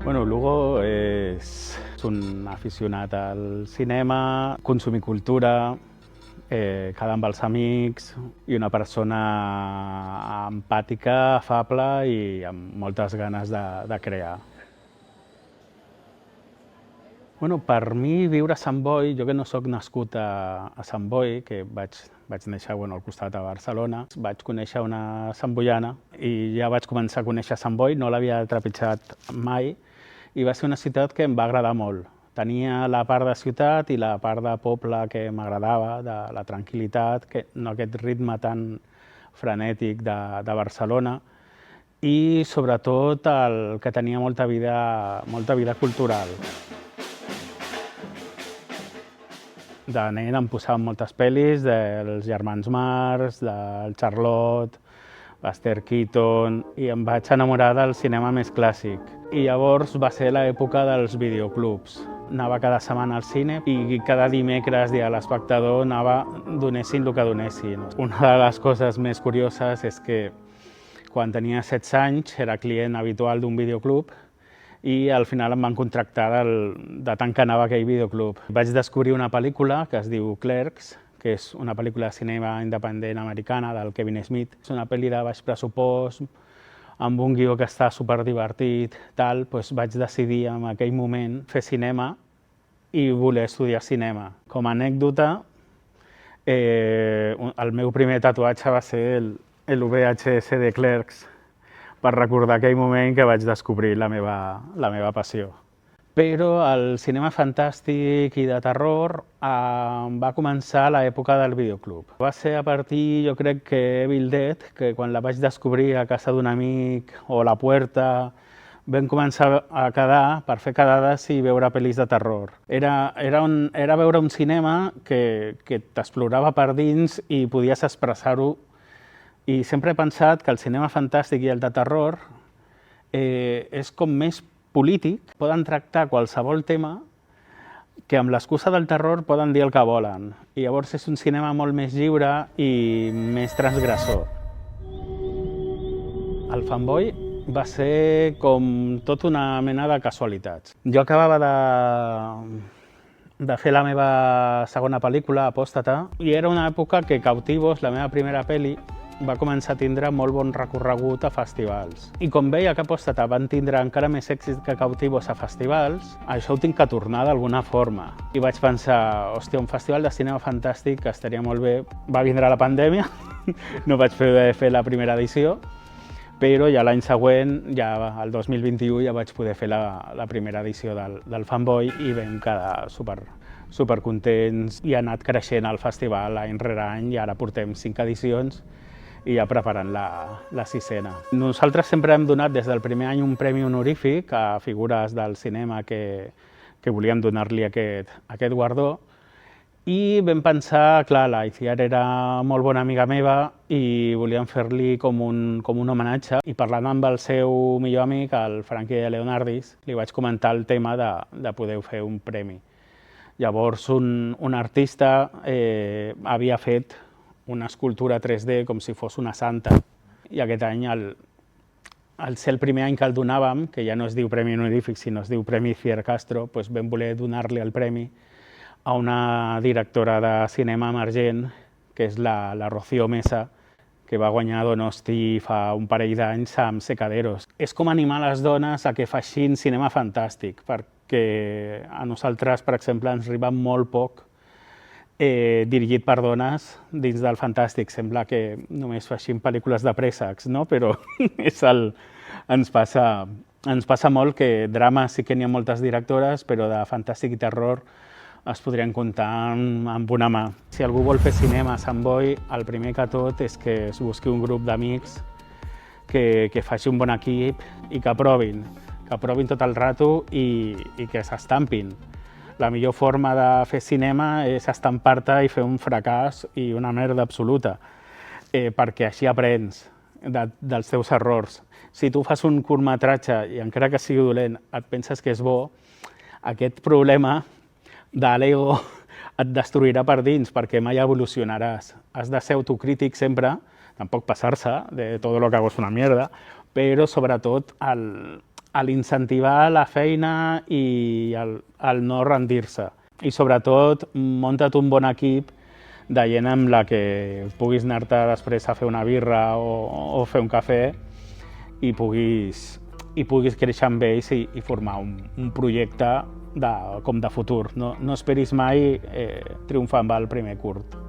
Bueno, Lugo és un aficionat al cinema, consumir cultura, quedar amb els amics i una persona empàtica, afable i amb moltes ganes de crear. Bueno, per mi viure a Sant Boi, jo que no sóc nascut a Sant Boi, que vaig néixer al costat de Barcelona, vaig conèixer una santboiana i ja vaig començar a conèixer Sant Boi, no l'havia trepitjat mai i va ser una ciutat que em va agradar molt. Tenia la part de ciutat i la part de poble que m'agradava, de la tranquil·litat, no aquest ritme tan frenètic de Barcelona i sobretot el que tenia molta vida cultural. De nen em posaven moltes pel·lis dels germans Marx, del Charlotte, Buster Keaton, i em vaig enamorar del cinema més clàssic. I llavors va ser l'època dels videoclubs. Anava cada setmana al cine i cada dimecres, dia de l'espectador, anava donessin el que donessin. Una de les coses més curioses és que quan tenia 16 anys era client habitual d'un videoclub i al final em van contractar de tant que anava a aquell videoclub. Vaig descobrir una pel·lícula que es diu Clerks, que és una pel·lícula de cinema independent americana del Kevin Smith. És una pel·li de baix pressupost, amb un guió que està superdivertit, doncs vaig decidir en aquell moment fer cinema i voler estudiar cinema. Com a anècdota, el meu primer tatuatge va ser el VHS de Clerks, per recordar aquell moment que vaig descobrir la meva passió. Però el cinema fantàstic i de terror va començar a l'època del videoclub. Va ser a partir, jo crec que Evil Dead, que quan la vaig descobrir a casa d'un amic o La Puerta, vam començar a quedar per fer quedades i veure pel·lis de terror. Era veure un cinema que t'explorava per dins i podies expressar-ho. I sempre he pensat que el cinema fantàstic i el de terror és com més polític, poden tractar qualsevol tema que amb l'excusa del terror poden dir el que volen. I llavors és un cinema molt més lliure i més transgressor. El Fanboy va ser com tota una mena de casualitats. Jo acabava de fer la meva segona pel·lícula, Apòstata, i era una època que Cautivos, la meva primera pel·li, va començar a tindre molt bon recorregut a festivals. I com veia que Apòstata van tindre encara més èxit que Cautivos a festivals, això ho tinc que tornar d'alguna forma. I vaig pensar, hòstia, un festival de cinema fantàstic que estaria molt bé. Va vindre la pandèmia, no vaig poder fer la primera edició, però ja l'any següent, ja el 2021, ja vaig poder fer la primera edició del Fanboy i vam quedar supercontents i ha anat creixent el festival any rere any i ara portem 5 edicions i ja preparant la sisena. Nosaltres sempre hem donat des del primer any un premi honorífic a figures del cinema que volíem donar-li aquest guardó i vam pensar, clar, la Iciar era molt bona amiga meva i volíem fer-li com un homenatge i parlant amb el seu millor amic, el Frankie Leonardis, li vaig comentar el tema de poder fer un premi. Llavors un artista havia fet una escultura 3D com si fos una santa. I aquest any, al ser el primer any que el donàvem, que ja no es diu Premi Honorífic, sinó es diu Premi Iciar Castro, doncs vam voler donar-li el premi a una directora de cinema emergent, que és la Rocío Mesa, que va guanyar Donosti fa un parell d'anys amb Secaderos. És com animar les dones a que facin cinema fantàstic, perquè a nosaltres, per exemple, ens arriba molt poc dirigit per dones dins del fantàstic. Sembla que només facin pel·lícules de préssecs, no? Però ens passa molt que drama sí que n'hi ha moltes directores, però de fantàstic i terror es podrien comptar amb una mà. Si algú vol fer cinema a Sant Boi, el primer que tot és que es busqui un grup d'amics que faci un bon equip i que aprovin tot el rato i que s'estampin. La millor forma de fer cinema és estampar-te i fer un fracàs i una merda absoluta, perquè així aprens dels teus errors. Si tu fas un curtmetratge i encara que sigui dolent et penses que és bo, aquest problema de l'ego et destruirà per dins perquè mai evolucionaràs. Has de ser autocrític sempre, tampoc passar-se de tot lo que hago és una mierda, però sobretot a l'incentivar la feina i el no rendir-se. I sobretot, munta't un bon equip de gent amb la que puguis anar-te després a fer una birra o fer un cafè i puguis créixer amb ells i formar un projecte com de futur. No esperis mai triomfar amb el primer curt.